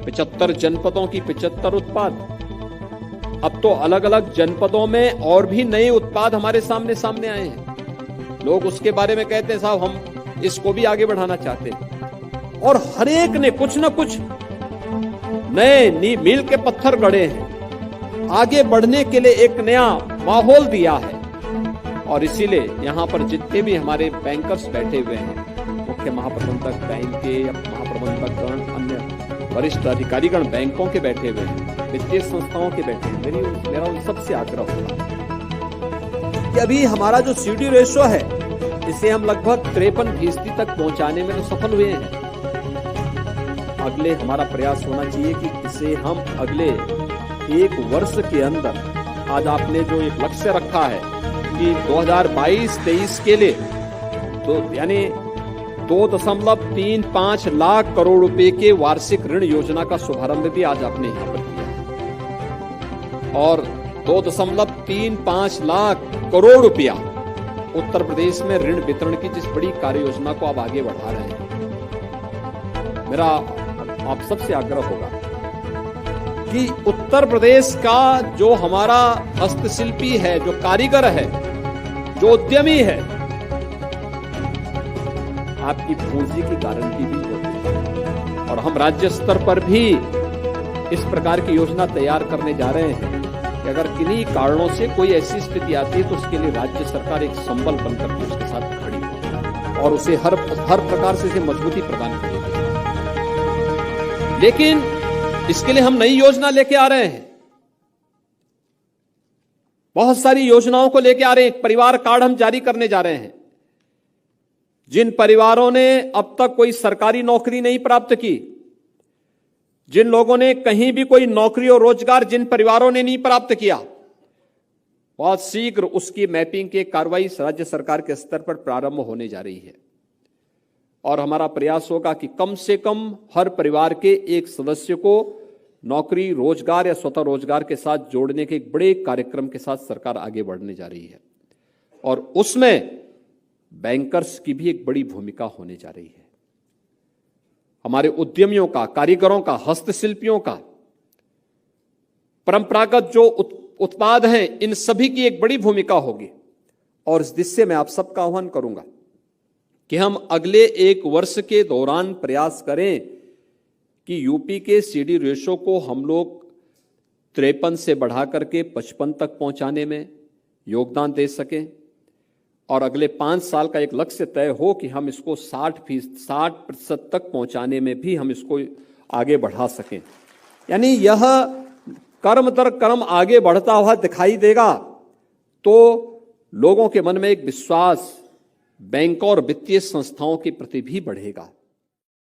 75 जनपदों की 75 उत्पाद। अब तो अलग अलग जनपदों में और भी नए उत्पाद हमारे सामने आए हैं। लोग उसके बारे में कहते हैं साहब हम इसको भी आगे बढ़ाना चाहते हैं, और हर एक ने कुछ न कुछ नए मील के पत्थर गढ़े हैं, आगे बढ़ने के लिए एक नया माहौल दिया है। और इसीलिए यहाँ पर जितने भी हमारे बैंकर्स बैठे हुए हैं, मुख्य महाप्रबंधक बैंक के, महाप्रबंधकगण, अन्य वरिष्ठ अधिकारीगण बैंकों के बैठे हुए हैं, वित्तीय संस्थाओं के बैठे हैं, मेरा उन सबसे आग्रह होगा कि अभी हमारा जो CD रेशो है इसे हम लगभग 53% तक पहुंचाने में तो सफल हुए हैं। अगले हमारा प्रयास होना चाहिए कि इसे हम अगले 1 वर्ष के अंदर, आज आपने जो एक लक्ष्य रखा है कि 2022-23 के लिए तो यानी 2.35 लाख करोड़ रुपए के वार्षिक ऋण योजना का शुभारंभ भी आज आपने यहां पर किया, और 2.35 लाख करोड़ रुपया उत्तर प्रदेश में ऋण वितरण की जिस बड़ी कार्य योजना को आप आगे बढ़ा रहे हैं, मेरा आप सबसे आग्रह होगा कि उत्तर प्रदेश का जो हमारा हस्तशिल्पी है, जो कारीगर है, जो उद्यमी है, आपकी पूंजी की गारंटी भी होती है। और हम राज्य स्तर पर भी इस प्रकार की योजना तैयार करने जा रहे हैं कि अगर किन्हीं कारणों से कोई ऐसी स्थिति आती है तो उसके लिए राज्य सरकार एक संबल बनकर के उसके साथ खड़ी हो और उसे हर प्रकार से मजबूती प्रदान करेगी। लेकिन इसके लिए हम नई योजना लेके आ रहे हैं, बहुत सारी योजनाओं को लेके आ रहे हैं। एक परिवार कार्ड हम जारी करने जा रहे हैं। जिन परिवारों ने अब तक कोई सरकारी नौकरी नहीं प्राप्त की, जिन लोगों ने कहीं भी कोई नौकरी और रोजगार जिन परिवारों ने नहीं प्राप्त किया, बहुत शीघ्र उसकी मैपिंग की कार्रवाई राज्य सरकार के स्तर पर प्रारंभ होने जा रही है। और हमारा प्रयास होगा कि कम से कम हर परिवार के एक सदस्य को नौकरी, रोजगार या स्वतः रोजगार के साथ जोड़ने के एक बड़े कार्यक्रम के साथ सरकार आगे बढ़ने जा रही है, और उसमें बैंकर्स की भी एक बड़ी भूमिका होने जा रही है। हमारे उद्यमियों का, कारीगरों का, हस्तशिल्पियों का, परंपरागत जो उत्पाद हैं, इन सभी की एक बड़ी भूमिका होगी। और इस दिशा में आप सबका आह्वान करूंगा कि हम अगले 1 वर्ष के दौरान प्रयास करें कि यूपी के CD रेशो को हम लोग 53 से बढ़ा करके 55 तक पहुंचाने में योगदान दे सकें, और अगले 5 साल का एक लक्ष्य तय हो कि हम इसको 60% तक पहुंचाने में भी हम इसको आगे बढ़ा सकें। यानी यह कर्म दर कर्म आगे बढ़ता हुआ दिखाई देगा तो लोगों के मन में एक विश्वास बैंकों और वित्तीय संस्थाओं के प्रति भी बढ़ेगा।